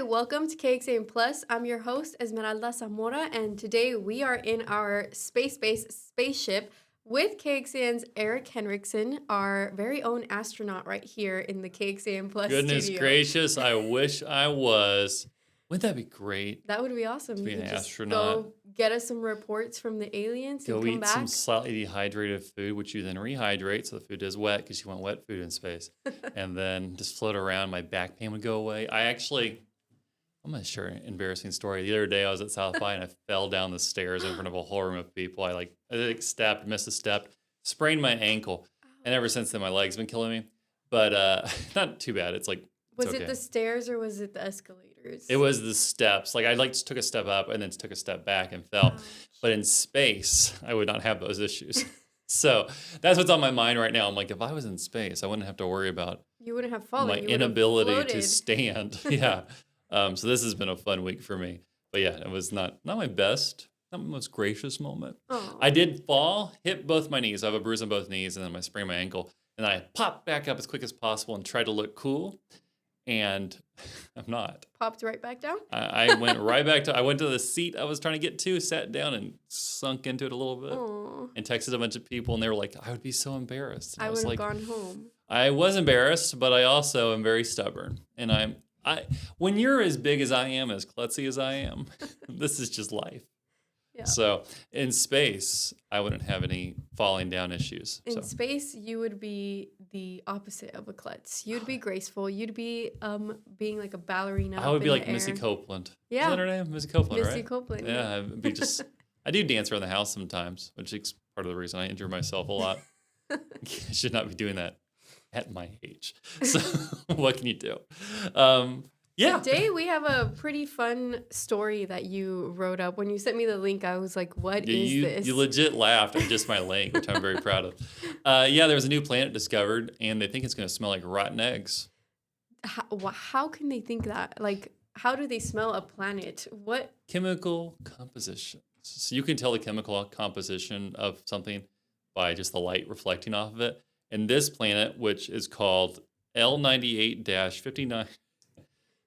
welcome to KXAN Plus. I'm your host, Esmeralda Zamora, and today we are in our space-based spaceship with KXAN's Eric Henrickson, our very own astronaut right here in the KXAN Plus Goodness studio. gracious, I wish I was. Wouldn't that be great? That would be awesome. To be You an could just astronaut. go get us some reports from the aliens Go and come eat back. some slightly dehydrated food, which you then rehydrate, so the food is wet because you want wet food in space. And then just float around. My back pain would go away. I'm going to share an embarrassing story. The other day I was at South by and I fell down the stairs in front of a whole room of people. I missed a step, sprained my ankle. And ever since then, my leg's been killing me. But not too bad. It's Was okay. it the stairs or was it the escalators? It was the steps. I took a step up and then took a step back and fell. Gosh. But in space, I would not have those issues. So that's what's on my mind right now. I'm like, if I was in space, I wouldn't have to worry about You wouldn't have fallen. my You would have inability to floated. stand. Yeah. So this has been a fun week for me. But yeah, it was not my best, not my most gracious moment. Oh. I did fall, hit both my knees. I have a bruise on both knees, and then I sprained my ankle. And I popped back up as quick as possible and tried to look cool. And I'm not. Popped right back down? I went right back I went to the seat I was trying to get to, sat down and sunk into it a little bit Oh. and texted a bunch of people. And they were like, I would be so embarrassed. And I was would have like, gone home. I was embarrassed, but I also am very stubborn. And when you're as big as I am, as klutzy as I am, this is just life. Yeah. So in space, I wouldn't have any falling down issues. In So space, you would be the opposite of a klutz. You'd be graceful. You'd be being like a ballerina. I would up be in like the Missy air. Copeland. Yeah. Is that her name? Missy Copeland, Missy right? Copeland. Yeah, I'd be just. I do dance around the house sometimes, which is part of the reason I injure myself a lot. I should not be doing that at my age. So what can you do? Yeah. Today we have a pretty fun story that you wrote up. When you sent me the link, I was like, "What is this?" You legit laughed at just my link, which I'm very proud of. Yeah, there was a new planet discovered, and they think it's going to smell like rotten eggs. How can they think that? Like, how do they smell a planet? What? Chemical composition. So you can tell the chemical composition of something by just the light reflecting off of it. And this planet, which is called L98-59. We love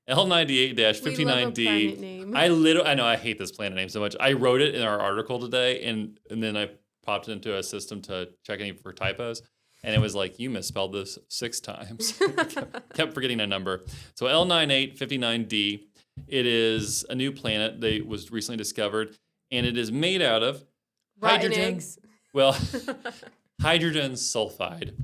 a L98-59D. planet name. I know I hate this planet name so much. I wrote it in our article today, and then I popped it into a system to check any for typos, and it was like, you misspelled this 6 times. kept forgetting a number. So L98-59D, it is a new planet that was recently discovered, and it is made out of Rotten hydrogen. eggs. Well, hydrogen sulfide,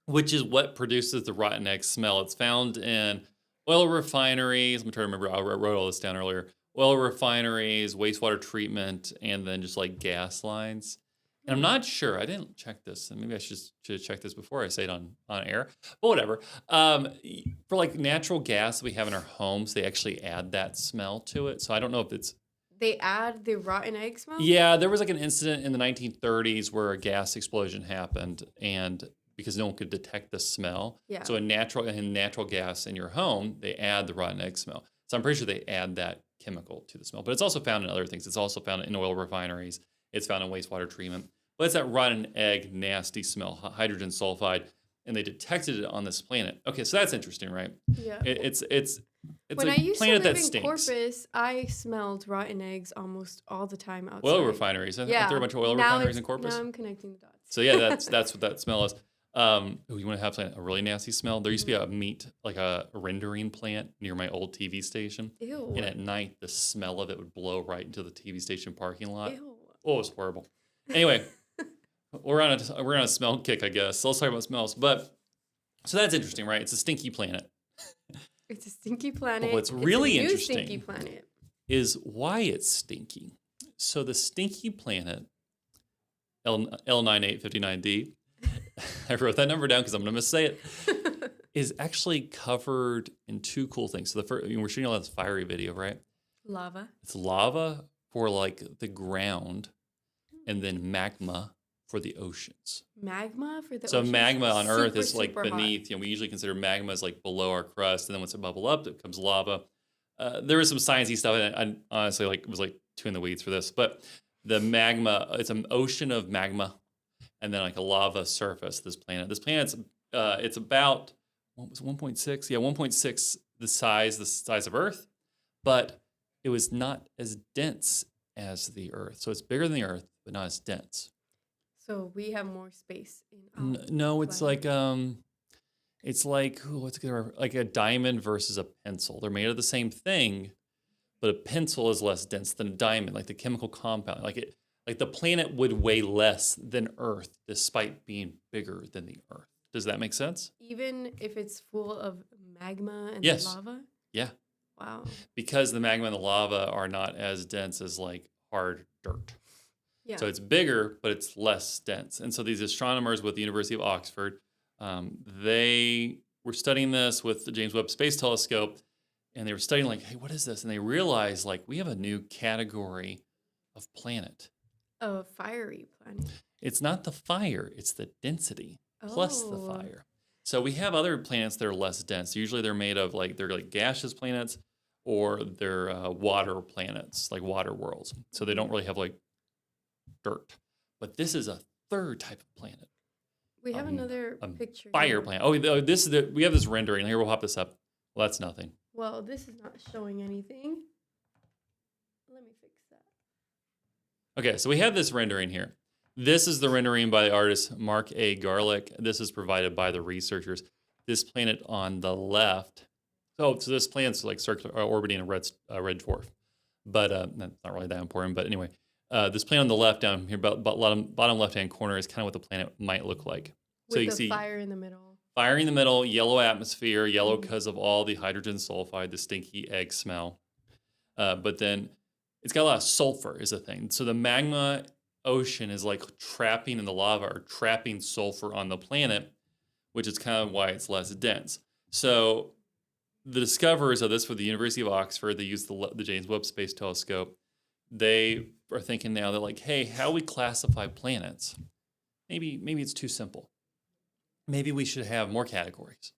which is what produces the rotten egg smell. It's found in oil refineries. I'm trying to remember. I wrote all this down earlier. Oil refineries, wastewater treatment, and then just like gas lines. And I'm not sure. I didn't check this, and maybe I should check this before I say it on air. But whatever. For like natural gas we have in our homes, they actually add that smell to it. So I don't know if it's. They add the rotten egg smell? Yeah, there was like an incident in the 1930s where a gas explosion happened, and because no one could detect the smell. Yeah. So in natural gas in your home, they add the rotten egg smell. So I'm pretty sure they add that chemical to the smell. But it's also found in other things. It's also found in oil refineries. It's found in wastewater treatment. But it's that rotten egg, nasty smell, hydrogen sulfide, and they detected it on this planet. Okay, so that's interesting, right? Yeah. It's When a I used to planet live that in stinks. Corpus, I smelled rotten eggs almost all the time outside. Oil refineries. Aren't there a bunch of oil refineries in Corpus? Now I'm connecting the dots. So yeah, that's what that smell is. You want to have a really nasty smell? There used to be a meat, like a rendering plant near my old TV station. Ew. And at night, the smell of it would blow right into the TV station parking lot. Ew. Oh, it was horrible. Anyway, we're on a smell kick, I guess. So let's talk about smells. So that's interesting, right? It's a stinky planet. It's a stinky planet. But what's It's really a new interesting stinky planet. is why it's stinky. So the stinky planet, L98-59D, I wrote that number down because I'm going to missay it, is actually covered in 2 cool things. So we're shooting all this fiery video, right? Lava. It's lava for like the ground, and then magma for the oceans. Magma for the So oceans? magma on Earth is like super hot. beneath. We usually consider magma as like below our crust, and then once it bubble up, it becomes lava. There is some sciencey stuff, and I honestly was too in the weeds for this. But the magma, it's an ocean of magma, and then like a lava surface. This planet's it's about what was it, 1.6? Yeah, 1.6 the size of Earth, but it was not as dense as the Earth. So it's bigger than the Earth, but not as dense. So we have more space in our No, it's planet. like what's good? Like a diamond versus a pencil. They're made of the same thing, but a pencil is less dense than a diamond. Like the chemical compound, like the planet would weigh less than Earth, despite being bigger than the Earth. Does that make sense? Even if it's full of magma and Yes. lava? Yeah. Wow. Because the magma and the lava are not as dense as like hard dirt. Yeah. So it's bigger, but it's less dense. And so these astronomers with the University of Oxford, they were studying this with the James Webb Space Telescope, and they were studying like, hey, what is this? And they realized like we have a new category of planet. A fiery planet. It's not the fire, it's the density plus the Oh. fire. So we have other planets that are less dense. Usually they're made of they're like gaseous planets, or they're water planets, like water worlds. So they don't really have like dirt. But this is a third type of planet. We have another a picture. Fire here. planet. Oh, this is we have this rendering. Here, we'll pop this up. Well, that's nothing. Well, this is not showing anything. Let me fix that. Okay, so we have this rendering here. This is the rendering by the artist Mark A. Garlick. This is provided by the researchers. This planet on the left. So this planet's like circular, orbiting a red dwarf, but that's not really that important. But anyway, this planet on the left down here, bottom left-hand corner, is kind of what the planet might look like. With So you the see fire in the middle. fire in the middle, yellow atmosphere, yellow because of all the hydrogen sulfide, the stinky egg smell. But then it's got a lot of sulfur is a thing. So the magma ocean is like trapping, and the lava are trapping sulfur on the planet, which is kind of why it's less dense. So the discoverers of this for the University of Oxford, they used the James Webb Space Telescope. They are thinking now that like, hey, how we classify planets, maybe it's too simple. Maybe we should have more categories,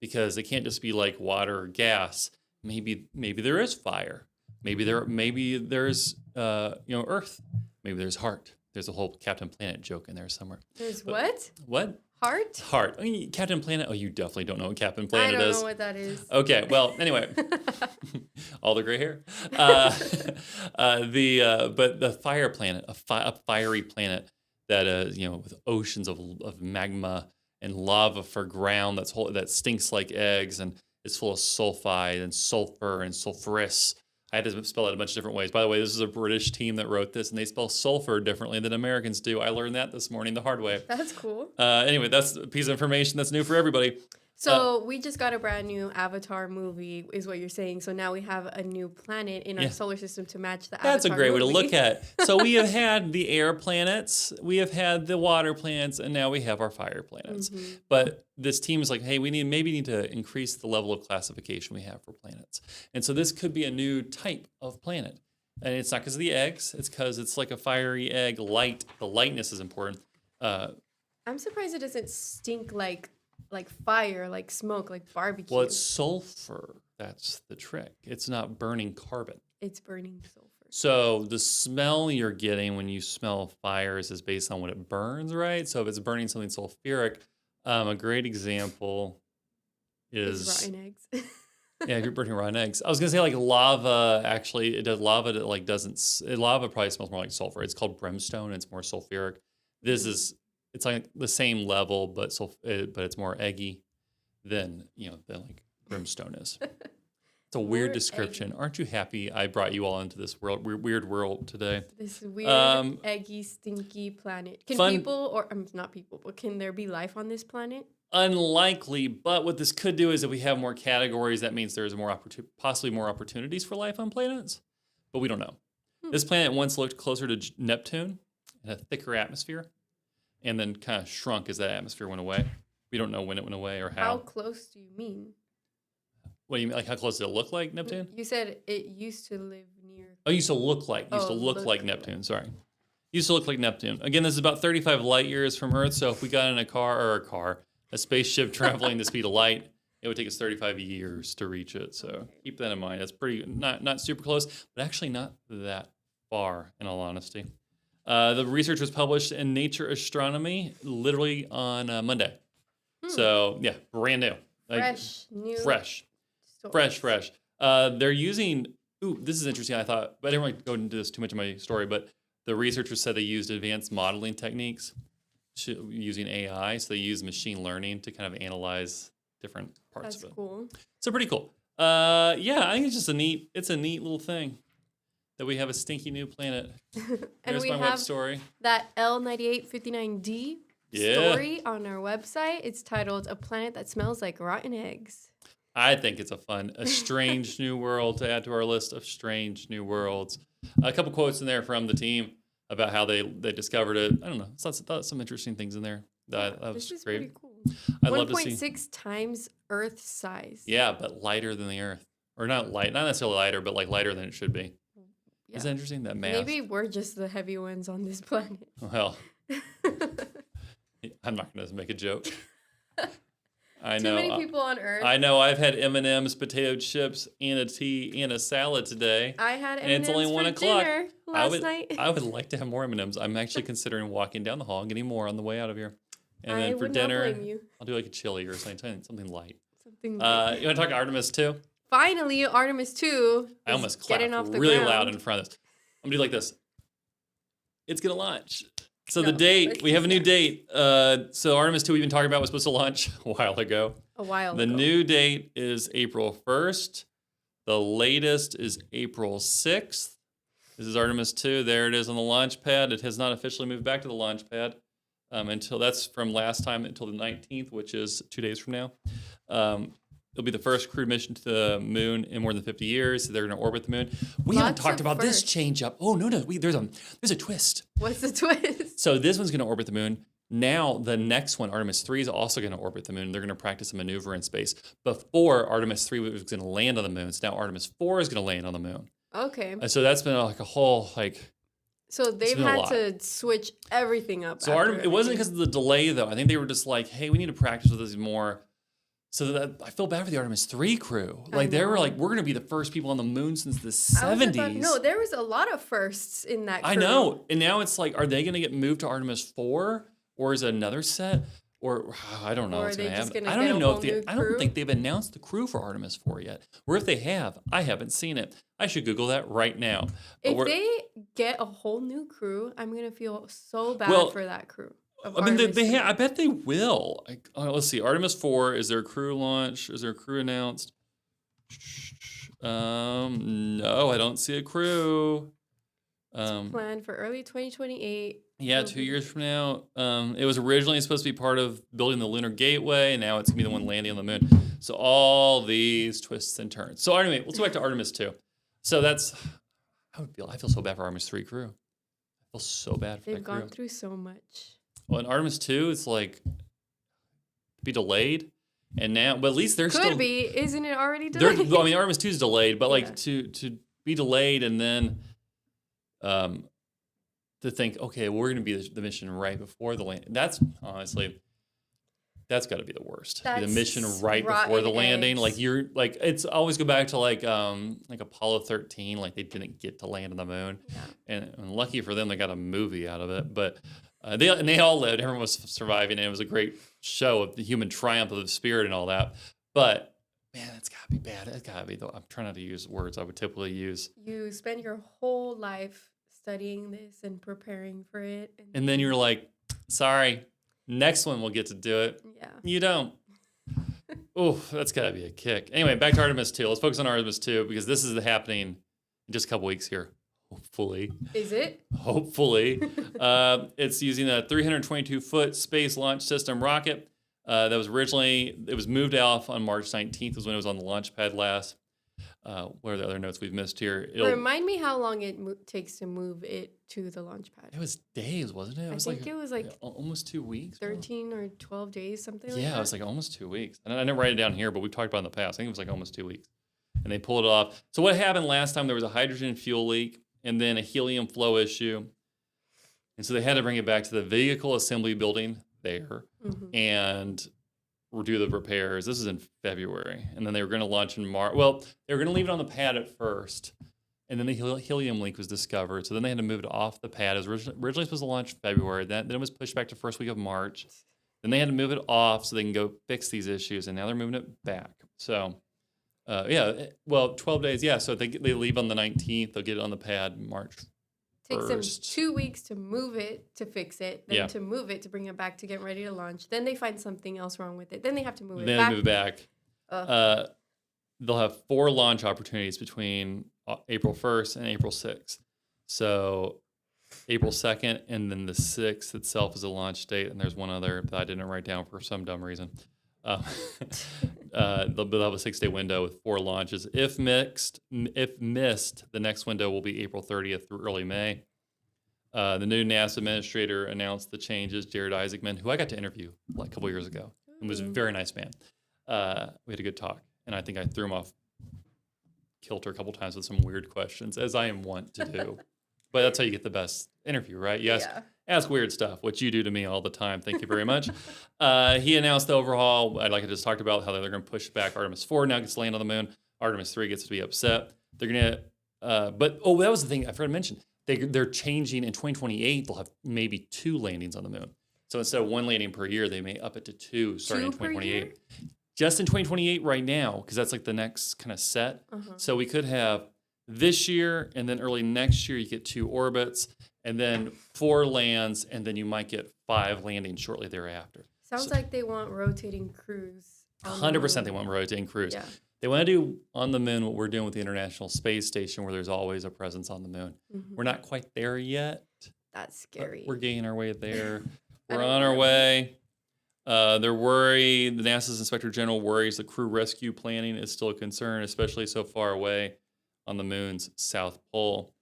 because they can't just be like water or gas. Maybe there is fire. Maybe there's Earth. Maybe there's heart. There's a whole Captain Planet joke in there somewhere. There's what? What? Heart? Heart. I mean, Captain Planet. Oh, you definitely don't know what Captain Planet is. I don't know what that is. Okay. Well, anyway, all the gray hair. But the fire planet, a fiery planet that with oceans of magma and lava for ground that stinks like eggs and is full of sulfide and sulfur and sulfurous. I had to spell it a bunch of different ways. By the way, this is a British team that wrote this, and they spell sulfur differently than Americans do. I learned that this morning the hard way. That's cool. Anyway, that's a piece of information that's new for everybody. So we just got a brand new Avatar movie, is what you're saying. So now we have a new planet in our solar system to match the Avatar That's a great way to movie. look at it. So we have had the air planets, we have had the water planets, and now we have our fire planets. Mm-hmm. But this team is like, hey, we need to increase the level of classification we have for planets. And so this could be a new type of planet. And it's not because of the eggs, it's because it's like a fiery egg light. The lightness is important. I'm surprised it doesn't stink like fire, like smoke, like barbecue. Well, it's sulfur. That's the trick. It's not burning carbon. It's burning sulfur. So the smell you're getting when you smell fires is based on what it burns, right? So if it's burning something sulfuric, a great example is rotten eggs. yeah, if you're burning rotten eggs. I was gonna say like lava. Actually, it does lava that like doesn't. Lava probably smells more like sulfur. It's called brimstone. It's more sulfuric. This is. It's like the same level, but it's more eggy than like brimstone is. It's a weird description. Eggy. Aren't you happy I brought you all into this weird world today? This weird, eggy, stinky planet. Can can there be life on this planet? Unlikely, but what this could do is if we have more categories, that means there's possibly more opportunities for life on planets, but we don't know. This planet once looked closer to Neptune and a thicker atmosphere, and then kind of shrunk as that atmosphere went away. We don't know when it went away or how. How close do you mean? What do you mean? Like how close did it look like Neptune? You said it used to live near. Oh, used to look like Neptune. Sorry. Used to look like Neptune. Again, this is about 35 light years from Earth. So if we got in a spaceship traveling the speed of light, it would take us 35 years to reach it. So keep that in mind. That's pretty not super close, but actually not that far in all honesty. The research was published in Nature Astronomy literally on Monday. So yeah, brand new. Fresh, new. Fresh. They're using ooh, this is interesting. I thought, but I didn't really go into this too much in my story. But the researchers said they used advanced modeling techniques using AI. So they use machine learning to kind of analyze different parts That's of it. cool. So pretty cool. Yeah, I think it's just a neat little thing that we have a stinky new planet. And Here's we my have web story. that L9859D story on our website. It's titled "A Planet That Smells Like Rotten Eggs." I think it's a strange new world to add to our list of strange new worlds. A couple quotes in there from the team about how they discovered it. I don't know. Some interesting things in there. That was This is great. pretty cool. I'd love to see. 1.6 times Earth size. Yeah, but lighter than the Earth, or not necessarily lighter, but like lighter than it should be. Yeah. Is that interesting? That math. Maybe we're just the heavy ones on this planet. Well, I'm not going to make a joke. I Too know. many people on Earth. I know. I've had M&M's, potato chips, and a tea and a salad today. I had And it's only M&Ms 1 for o'clock. dinner last night. I would like to have more M&Ms. I'm actually considering walking down the hall and getting more on the way out of here. And I then for would dinner, not blame you. I'll do like a chili or something light. Something You want to talk Artemis too? Finally, Artemis 2 I almost is clapped getting off the really ground. loud in front of this. I'm going to do like this. It's going to launch. So the No, date, let's we have a new just- date. So Artemis 2 we've been talking about was supposed to launch a while ago. A while The ago. new date is April 1st. The latest is April 6th. This is Artemis 2. There it is on the launch pad. It has not officially moved back to the launch pad until that's from last time until the 19th, which is 2 days from now. It'll be the first crewed mission to the moon in more than 50 years. So they're going to orbit the moon. We haven't Lots talked of about this firsts. change up. Oh, no. There's a twist. What's the twist? So this one's going to orbit the moon. Now, the next one, Artemis 3, is also going to orbit the moon. They're going to practice a maneuver in space. Before Artemis 3 was going to land on the moon, so now Artemis 4 is going to land on the moon. Okay. And so that's been like a whole, like... So they've been a had lot. to switch everything up. So after it wasn't everything. because of the delay, though. I think they were just like, hey, we need to practice with this more. So that I feel bad for the Artemis 3 crew. Like, they were know. like, we're going to be the first people on the moon since the I was 70s. about- no, there was a lot of firsts in that crew. I know. And now it's like, are they going to get moved to Artemis 4? Or is it another set? Or I don't know Or what's are they going to just happen. gonna I don't get even a know whole if new I don't crew? think they've announced the crew for Artemis 4 yet. Or if they have, I haven't seen it. I should Google that right now. But If they get a whole new crew, I'm gonna feel so bad Well, for that crew. of I mean, Artemis they 3. I bet they will. Let's see. Artemis 4, is there a crew launch? Is there a crew announced? No, I don't see a crew. Planned for early 2028. Yeah, 2 years from now. It was originally supposed to be part of building the Lunar Gateway, and now it's gonna be the one landing on the moon. So all these twists and turns. So anyway, let's go back to Artemis 2. So that's I feel so bad for Artemis 3 crew. I feel so bad for They've that crew. gone through so much. Well, in Artemis 2, it's like be delayed, and now, but at least they're Could still be, isn't it already They're, delayed? well, I mean, Artemis 2 is delayed, but like Yeah. to be delayed and then to think, okay, we're going to be the mission right before the land. That's honestly, that's got to be the worst. Be the That's mission right before the rotten landing. eggs. Like you're like it's always go back to like Apollo 13. Like they didn't get to land on the moon, Yeah. and lucky for them, they got a movie out of it. But they all lived. Everyone was surviving, and it was a great show of the human triumph of the spirit and all that. But man, that's gotta be bad. That's gotta be. I'm trying not to use words I would typically use. You spend your whole life studying this and preparing for it. And then you're like, sorry, next one we'll get to do it. Yeah. You don't. Oh, that's gotta be a kick. Anyway, back to Artemis 2. Let's focus on Artemis 2 because this is happening in just a couple weeks here. Hopefully. Is it? Hopefully. It's using a 322-foot space launch system rocket. That was originally, it was moved off on March 19th was when it was on the launch pad last. What are the other notes we've missed here? Remind me how long it takes to move it to the launch pad. It was days, wasn't it? I think it was like almost 2 weeks. 13 or 12 days, something like that. Yeah, it was like almost 2 weeks. And I didn't write it down here, but we've talked about it in the past. I think it was like almost 2 weeks. And they pulled it off. So what happened last time, there was a hydrogen fuel leak and then a helium flow issue. And so they had to bring it back to the vehicle assembly building there and do the repairs. This is in February. And then they were going to launch in March. Well, they were going to leave it on the pad at first. And then the helium leak was discovered. So then they had to move it off the pad. It was originally supposed to launch in February. Then it was pushed back to first week of March. Then they had to move it off so they can go fix these issues. And now they're moving it back. So Well, 12 days. Yeah. So they leave on the 19th. They'll get it on the pad March 1st. Takes them 2 weeks to move it, to fix it, then to move it, to bring it back, to get ready to launch. Then they find something else wrong with it. Then they have to move it back. Then move it back. They'll have 4 launch opportunities between April 1st and April 6th. So April 2nd and then the 6th itself is a launch date. And there's one other that I didn't write down for some dumb reason. They'll have a 6-day window with 4 launches. If missed, the next window will be April 30th through early May. The new NASA administrator announced the changes. Jared Isaacman, who I got to interview like a couple years ago, and was a very nice man. We had a good talk, and I think I threw him off kilter a couple times with some weird questions, as I am wont to do. But that's how you get the best interview, right? Yes. Ask weird stuff, which you do to me all the time. Thank you very much. He announced the overhaul, like I just talked about, how they're going to push back Artemis 4 now gets to land on the moon. Artemis 3 gets to be upset. They're going to, that was the thing I forgot to mention. They're changing in 2028. They'll have maybe 2 landings on the moon. So instead of 1 landing per year, they may up it to 2 starting in 2028. Just in 2028 right now, because that's like the next kind of set. So we could have this year, and then early next year, you get 2 orbits, and then 4 lands, and then you might get 5 landings shortly thereafter. Sounds like they want rotating crews. 100% they want rotating crews. Yeah. They want to do on the moon what we're doing with the International Space Station, where there's always a presence on the moon. We're not quite there yet. That's scary. We're getting our way there. We're on our way. They're worried. The NASA's Inspector General worries the crew rescue planning is still a concern, especially so far away on the moon's south pole.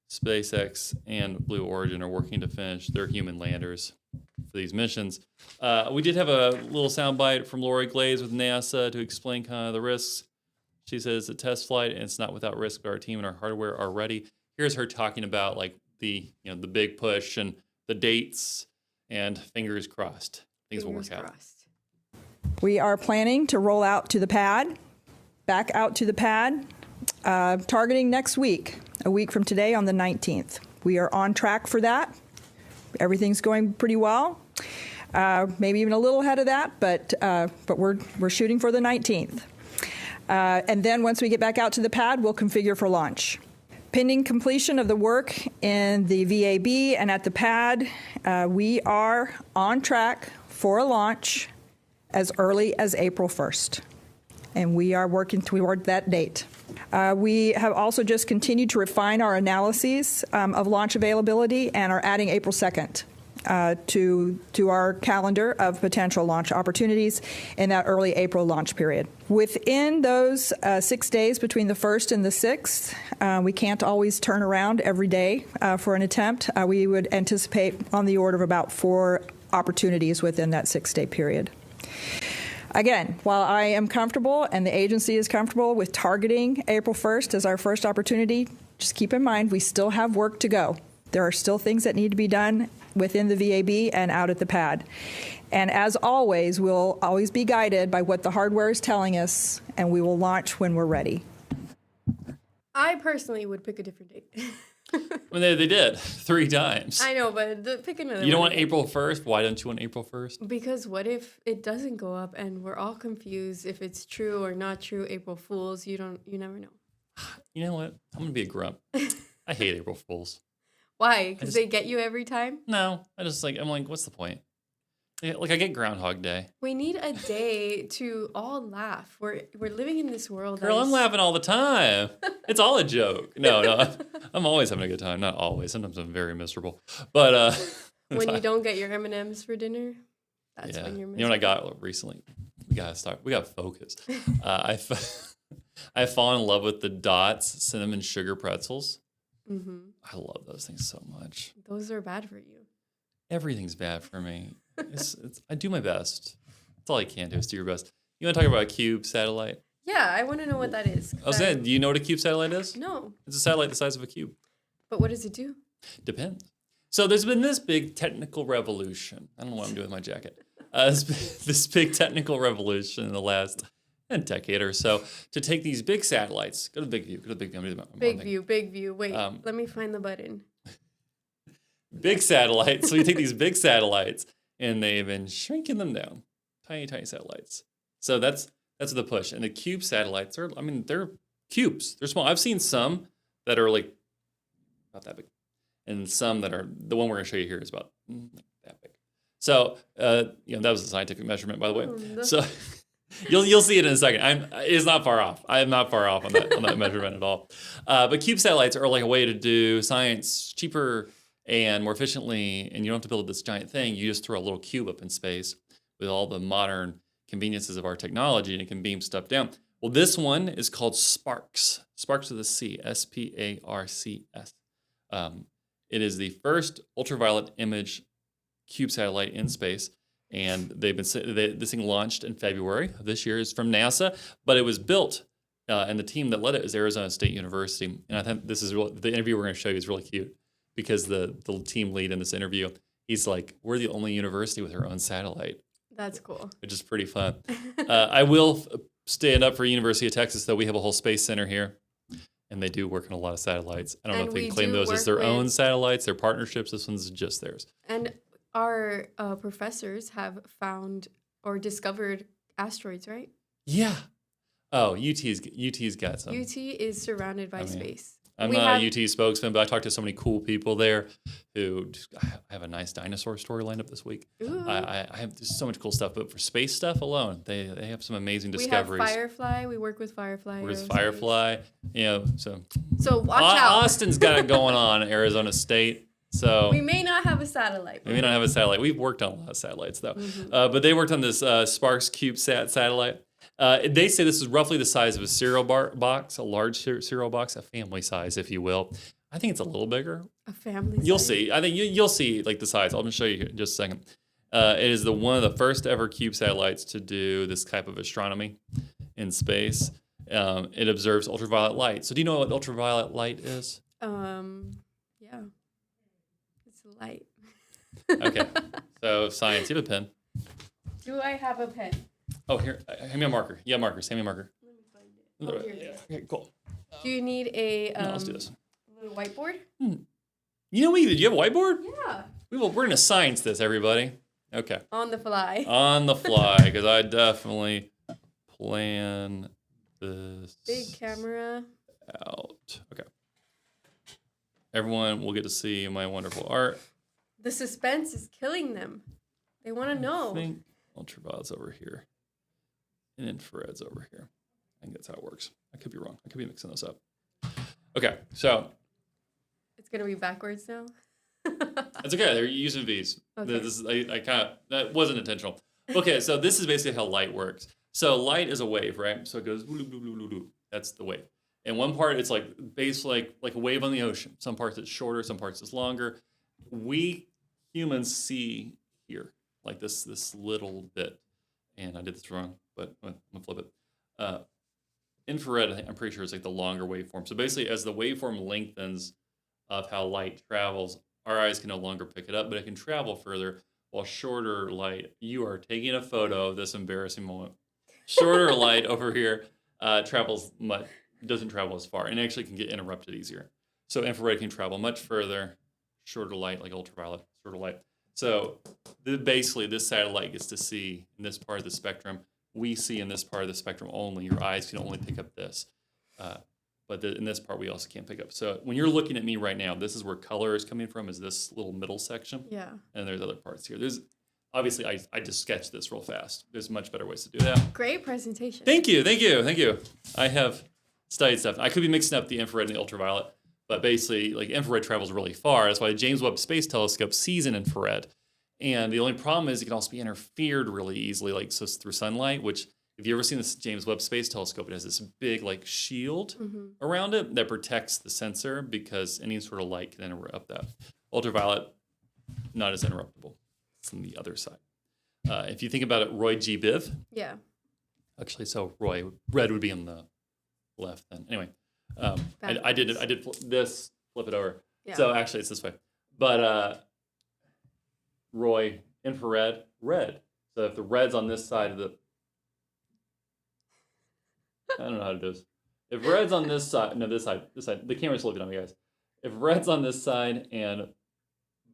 SpaceX and Blue Origin are working to finish their human landers for these missions. We did have a little soundbite from Lori Glaze with NASA to explain kind of the risks. She says the test flight, and it's not without risk, but our team and our hardware are ready. Here's her talking about like the big push and the dates, and fingers crossed. Things will work out. We are planning to roll out to the pad, back out to the pad, targeting next week, a week from today on the 19th. We are on track for that. Everything's going pretty well. Maybe even a little ahead of that, but we're shooting for the 19th. And then once we get back out to the pad, we'll configure for launch. Pending completion of the work in the VAB and at the pad, we are on track for a launch as early as April 1st. And we are working toward that date. We have also just continued to refine our analyses of launch availability and are adding April 2nd to our calendar of potential launch opportunities in that early April launch period. Within those 6 days between the 1st and the 6th, we can't always turn around every day for an attempt. We would anticipate on the order of about 4 opportunities within that 6-day period. Again, while I am comfortable and the agency is comfortable with targeting April 1st as our first opportunity, just keep in mind we still have work to go. There are still things that need to be done within the VAB and out at the pad. And as always, we'll always be guided by what the hardware is telling us, and we will launch when we're ready. I personally would pick a different date. Well, they did 3 times. I know, but pick another one. You don't want April 1st? Why don't you want April 1st? Because what if it doesn't go up and we're all confused if it's true or not true? April Fools, you never know. You know what? I'm going to be a grump. I hate April Fools. Why? Because they get you every time? No, I'm like, what's the point? Like, I get Groundhog Day. We need a day to all laugh. We're living in this world. Girl, I'm laughing all the time. It's all a joke. No, I'm always having a good time. Not always. Sometimes I'm very miserable. But when you don't get your M&Ms for dinner, that's when you're miserable. You know what I got recently? We got to focus. I've fallen in love with the Dots cinnamon sugar pretzels. Mm-hmm. I love those things so much. Those are bad for you. Everything's bad for me. I do my best. That's all I can do is do your best. You want to talk about a cube satellite? Yeah, I want to know what that is. I was saying, do you know what a cube satellite is? No. It's a satellite the size of a cube. But what does it do? Depends. So there's been this big technical revolution. I don't know what I'm doing with my jacket. This big technical revolution in the last decade or so to take these big satellites. Go to the big view. Big view. Wait, let me find the button. Big satellites. So you take these big satellites and they've been shrinking them down. Tiny, tiny satellites. So that's That's the push. And the cube satellites are, I mean, they're cubes. They're small. I've seen some that are like not that big, and some that are, the one we're going to show you here is about that big. So, you know, that was a scientific measurement, by the way. So you'll see it in a second. It's not far off. I am not far off on that measurement at all. But cube satellites are like a way to do science cheaper and more efficiently, and you don't have to build this giant thing. You just throw a little cube up in space with all the modern conveniences of our technology, and it can beam stuff down. Well, this one is called SPARCS. SPARCS with a C, SPARCS. It is the first ultraviolet image cube satellite in space, and this thing launched in February of this year. It's from NASA, but it was built, and the team that led it is Arizona State University. And I think this is the interview we're going to show you is really cute because the team lead in this interview, he's like, "We're the only university with our own satellite." That's cool. Which is pretty fun. I will stand up for University of Texas, though. We have a whole space center here, and they do work on a lot of satellites. I don't know if they can claim those as their own satellites, their partnerships. This one's just theirs. And our professors have found or discovered asteroids, right? Yeah. Oh, UT's got some. UT is surrounded by space. I'm not a UT spokesman, but I talked to so many cool people there who I have a nice dinosaur story lined up this week. I have just so much cool stuff, but for space stuff alone, they have some amazing discoveries. We have Firefly. We work with Firefly. With Firefly, you know, so watch out. Austin's got it going on in Arizona State. So we may not have a satellite. We may not have a satellite. We've worked on a lot of satellites, though. But they worked on this SPARCS CubeSat satellite. They say this is roughly the size of a cereal box, a large cereal box, a family size, if you will. I think it's a little bigger. A family size? You'll see. I think you'll see like the size. I'll just show you here in just a second. It is one of the first ever cube satellites to do this type of astronomy in space. It observes ultraviolet light. So do you know what ultraviolet light is? Yeah. It's light. Okay. So science. You have a pen. Do I have a pen? Oh, here. Hand me a marker. Yeah, markers. Hand me a marker. Let me find it. Oh, here it is. Okay, cool. Do you need a No, let's do this. little whiteboard? You know me. Did you have a whiteboard? Yeah. We're going to science this, everybody. Okay. On the fly. On the fly, because I definitely plan this Big camera. out. Okay. Everyone will get to see my wonderful art. The suspense is killing them. They want to know. I think ultraviolet's over here. And infrared's over here. I think that's how it works. I could be wrong. I could be mixing those up. Okay, so. It's going to be backwards now? That's okay. They're using V's. Okay. This is, that wasn't intentional. Okay, so this is basically how light works. So light is a wave, right? So it goes, that's the wave. And one part, it's like like a wave on the ocean. Some parts it's shorter, some parts it's longer. We humans see here, like this little bit. And I did this wrong, but I'm gonna flip it. Infrared, I'm pretty sure, is like the longer waveform. So basically, as the waveform lengthens of how light travels, our eyes can no longer pick it up, but it can travel further. While shorter light, you are taking a photo of this embarrassing moment. Shorter light over here doesn't travel as far and actually can get interrupted easier. So infrared can travel much further. Shorter light, like ultraviolet, shorter light. So basically, this satellite gets to see in this part of the spectrum. We see in this part of the spectrum only. Your eyes can only pick up this. But in this part, we also can't pick up. So when you're looking at me right now, this is where color is coming from, is this little middle section. Yeah. And there's other parts here. Obviously, I just sketched this real fast. There's much better ways to do that. Great presentation. Thank you. I have studied stuff. I could be mixing up the infrared and the ultraviolet, but basically, like, infrared travels really far. That's why the James Webb Space Telescope sees an infrared. And the only problem is it can also be interfered really easily, like so through sunlight, which if you've ever seen this James Webb Space Telescope, it has this big like shield around it that protects the sensor because any sort of light can interrupt that. Ultraviolet, not as interruptible. It's on the other side. If you think about it, Roy G. Biv. Yeah. Actually, so red would be on the left then. Anyway, I did flip it over. Yeah. So actually it's this way. But Roy, infrared, red. So if the red's on this side of the, I don't know how to do this. If red's on this side, this side, the camera's looking at me, guys. If red's on this side and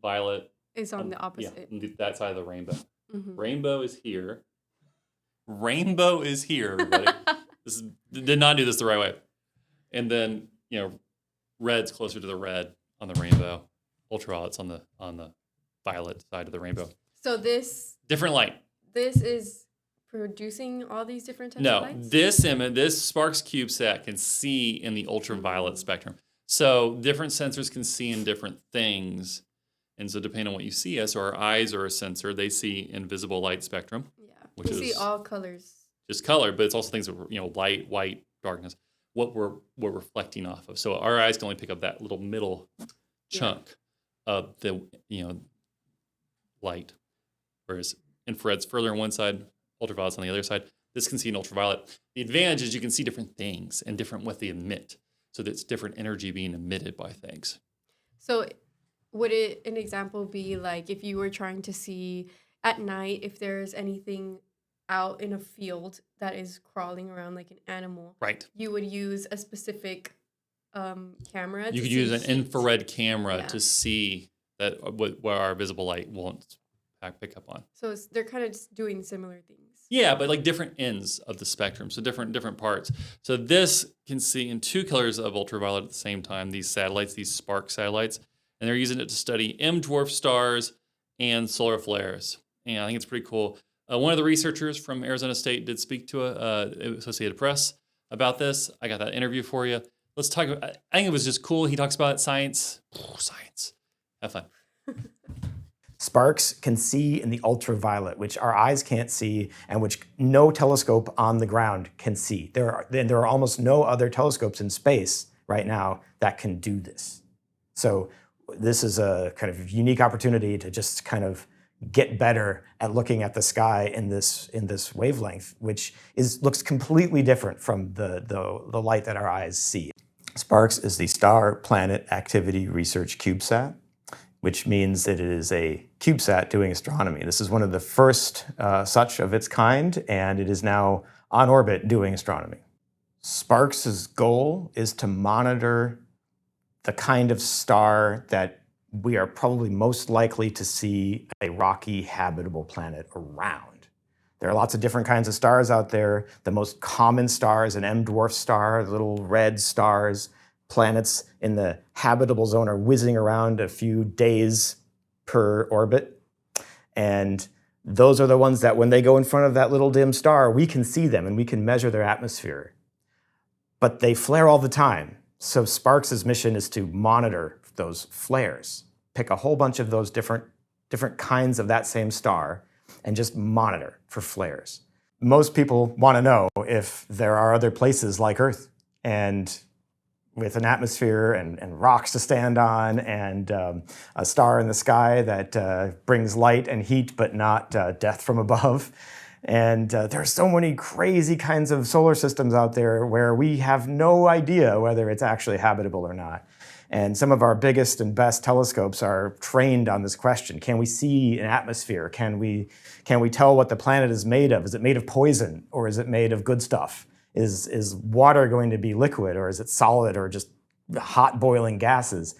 violet is on the opposite. Yeah, that side of the rainbow. Rainbow is here, Rainbow is here, everybody. Did not do this the right way. And then, red's closer to the red on the rainbow. Ultraviolet's on the violet side of the rainbow. So different light. This is producing all these different types of lights? This Sparks CubeSat can see in the ultraviolet spectrum. So different sensors can see in different things. And so depending on what you see, so our eyes are a sensor. They see invisible light spectrum. Yeah, which we see all colors. Just color, but it's also things that, light, white, darkness, what we're reflecting off of. So our eyes can only pick up that little middle chunk of the, light. Whereas infrared's further on one side, ultraviolet's on the other side. This can see in ultraviolet. The advantage is you can see different things and different what they emit. So that's different energy being emitted by things. So would an example be like if you were trying to see at night if there's anything out in a field that is crawling around like an animal? Right. You would use a specific camera. You could use an infrared camera to see that what our visible light won't pick up on. So they're kind of just doing similar things. Yeah, but like different ends of the spectrum, so different parts. So this can see in 2 colors of ultraviolet at the same time, these satellites, these Spark satellites, and they're using it to study M-dwarf stars and solar flares. And I think it's pretty cool. One of the researchers from Arizona State did speak to Associated Press about this. I got that interview for you. Let's talk about, I think it was just cool. He talks about science. Science. Have fun. Sparks can see in the ultraviolet, which our eyes can't see and which no telescope on the ground can see. There are almost no other telescopes in space right now that can do this. So this is a kind of unique opportunity to just kind of get better at looking at the sky in this wavelength, which looks completely different from the light that our eyes see. Sparks is the Star Planet Activity Research CubeSat, which means that it is a CubeSat doing astronomy. This is one of the first such of its kind, and it is now on orbit doing astronomy. Sparks' goal is to monitor the kind of star that we are probably most likely to see a rocky, habitable planet around. There are lots of different kinds of stars out there. The most common star is an M-dwarf star, little red stars. Planets in the habitable zone are whizzing around a few days per orbit. And those are the ones that when they go in front of that little dim star, we can see them and we can measure their atmosphere. But they flare all the time. So Sparks' mission is to monitor those flares, pick a whole bunch of those different kinds of that same star and just monitor for flares. Most people want to know if there are other places like Earth and with an atmosphere and rocks to stand on and a star in the sky that brings light and heat but not death from above. And there are so many crazy kinds of solar systems out there where we have no idea whether it's actually habitable or not. And some of our biggest and best telescopes are trained on this question. Can we see an atmosphere? Can we tell what the planet is made of? Is it made of poison or is it made of good stuff? Is water going to be liquid or is it solid or just hot boiling gases?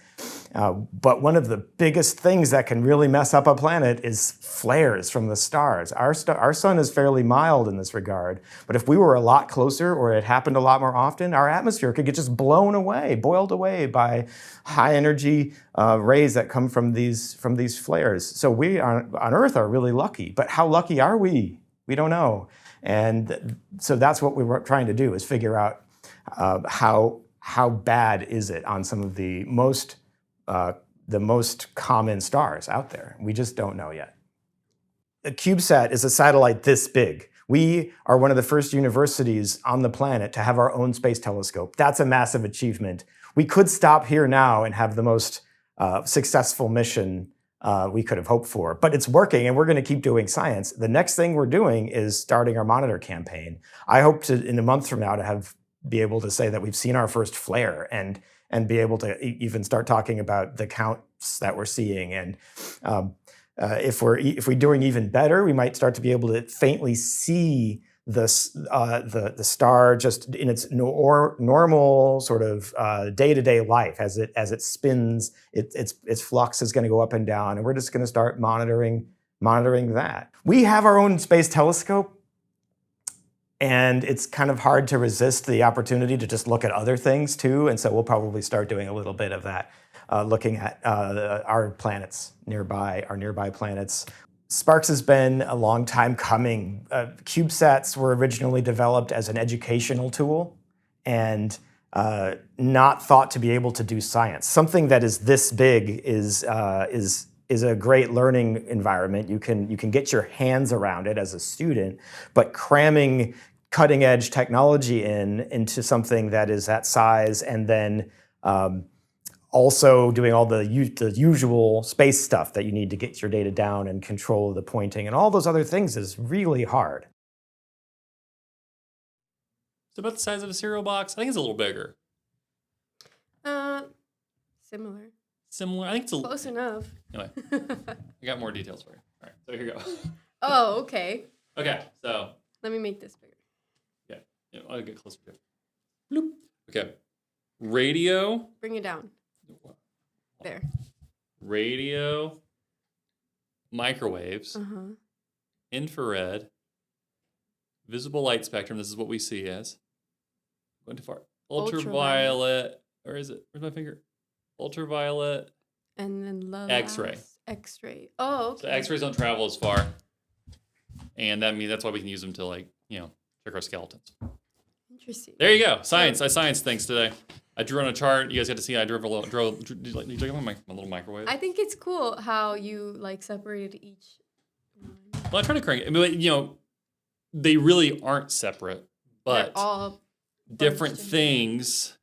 But one of the biggest things that can really mess up a planet is flares from the stars. Our sun is fairly mild in this regard, but if we were a lot closer or it happened a lot more often, our atmosphere could get just blown away, boiled away by high energy rays that come from these flares. So we on Earth are really lucky, but how lucky are we? We don't know. And so that's what we were trying to do, is figure out how bad is it on some of the most common stars out there. We just don't know yet. A CubeSat is a satellite this big. We are one of the first universities on the planet to have our own space telescope. That's a massive achievement. We could stop here now and have the most successful mission we could have hoped for, but it's working and we're going to keep doing science. The next thing we're doing is starting our monitor campaign. I hope to, in a month from now, to be able to say that we've seen our first flare and be able to even start talking about the counts that we're seeing. And if we're doing even better, we might start to be able to faintly see the star just in its normal sort of day-to-day life as it spins. Its flux is going to go up and down, and we're just going to start monitoring that. We have our own space telescope, And it's kind of hard to resist the opportunity to just look at other things too. And so we'll probably start doing a little bit of that, looking at our planets nearby, our nearby planets. Sparks has been a long time coming. CubeSats were originally developed as an educational tool and not thought to be able to do science. Something that is this big is a great learning environment. You can get your hands around it as a student, but cramming cutting edge technology into something that is that size, and then also doing all the usual space stuff that you need to get your data down and control the pointing and all those other things is really hard. It's about the size of a cereal box. I think it's a little bigger. Similar. Similar. I think it's a Close enough. Anyway, I got more details for you. All right, so here you go. Oh, okay. Okay, so Let me make this bigger. yeah, I'll get closer to it. Bloop. Okay, radio. Bring it down. There. Radio. Microwaves. Infrared. Visible light spectrum. This is what we see as. Going too far. Ultraviolet. Or is it? Where's my finger? Ultraviolet. And then X-ray. X-ray. Oh, okay. So X-rays don't travel as far, and that's why we can use them to check our skeletons. Interesting. There you go. Science. I science things today. I drew on a chart. You guys got to see. I drew my little microwave. I think it's cool how you separated each one. Well, I try to crank it. I mean, they really aren't separate, but They're all different bunched in. things.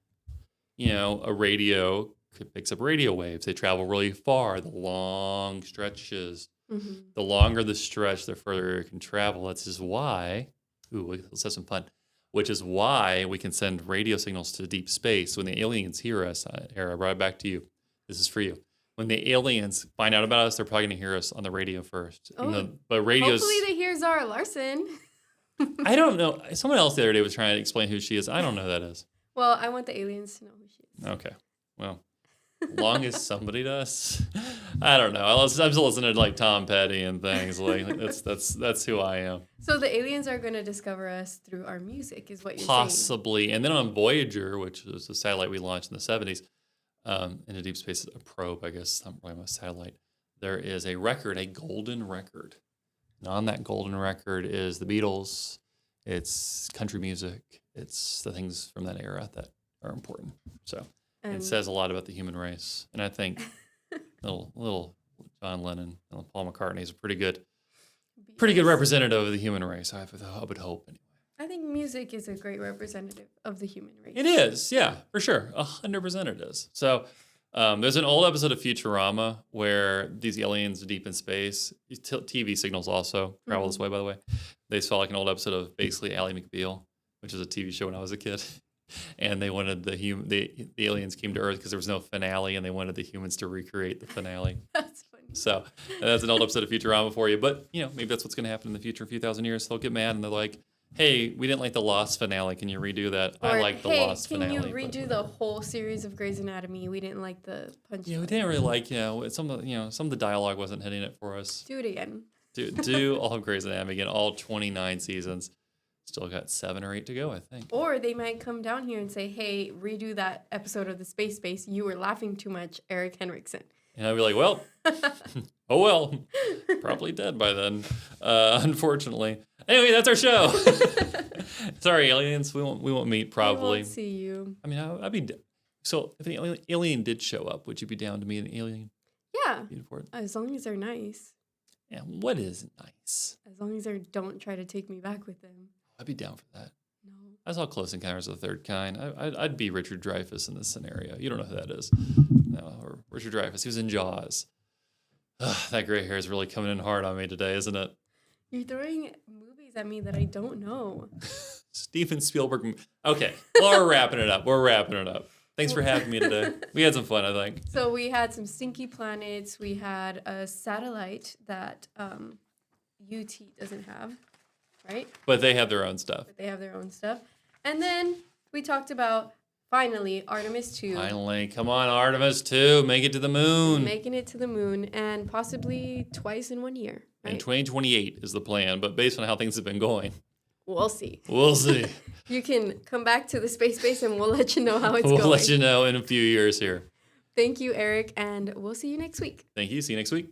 A radio picks up radio waves. They travel really far. The long stretches. The longer the stretch, the further it can travel. That's just why. Let's have some fun. Which is why we can send radio signals to deep space. When the aliens hear us, Era, I brought it back to you. This is for you. When the aliens find out about us, they're probably going to hear us on the radio first. Oh. But radio's... Hopefully they hear Zara Larson. I don't know. Someone else the other day was trying to explain who she is. I don't know who that is. Well, I want the aliens to know who she is. Okay. Well, long as somebody does. I don't know. I'm still listening to Tom Petty and things. That's who I am. So the aliens are going to discover us through our music, is what you're saying. Possibly. And then on Voyager, which was a satellite we launched in the 70s, into deep space, a probe, I guess, not really a satellite, there is a record, a golden record. And on that golden record is the Beatles, it's country music, it's the things from that era that are important. So it says a lot about the human race. And I think little John Lennon and Paul McCartney is a pretty good representative of the human race, I would hope anyway. I think music is a great representative of the human race. It is, yeah, for sure. 100% it is. So there's an old episode of Futurama where these aliens deep in space, TV signals also travel this way, by the way. They saw an old episode of basically Ally McBeal, which is a TV show when I was a kid. And they wanted the aliens came to Earth because there was no finale, and they wanted the humans to recreate the finale. That's funny. So that's an old episode of Futurama for you. But, maybe that's what's going to happen in the future, a few thousand years. They'll get mad, and they're like, hey, we didn't like the Lost finale. Can you redo that? Or, I like the Lost finale. Can you redo the whole series of Grey's Anatomy? We didn't like the punch. Yeah, we didn't really like, some of the dialogue wasn't hitting it for us. Do it again. Do all of Grey's Anatomy again, all 29 seasons. Still got 7 or 8 to go, I think. Or they might come down here and say, hey, redo that episode of the Space Base. You were laughing too much, Eric Henrickson. And I'd be like, well, oh well. Probably dead by then, unfortunately. Anyway, that's our show. Sorry, aliens. We won't meet probably. We won't see you. I mean, I'd be... So if an alien did show up, would you be down to meet an alien? Yeah. For it? As long as they're nice. Yeah, what is nice? As long as they don't try to take me back with them. I'd be down for that. No. I saw Close Encounters of the Third Kind. I'd be Richard Dreyfuss in this scenario. You don't know who that is. No, or Richard Dreyfuss. He was in Jaws. Ugh, that gray hair is really coming in hard on me today, isn't it? You're throwing movies at me that I don't know. Steven Spielberg. Okay, well, we're wrapping it up. Thanks for having me today. We had some fun, I think. So we had some stinky planets. We had a satellite that UT doesn't have, right? But they have their own stuff. And then we talked about, finally, Artemis 2. Finally, come on, Artemis 2, make it to the moon. Making it to the moon, and possibly twice in 1 year, right? And 2028 is the plan, but based on how things have been going. We'll see. We'll see. You can come back to the space base and we'll let you know how it's We'll going. let you know in a few years here. Thank you, Eric, and we'll see you next week. Thank you. See you next week.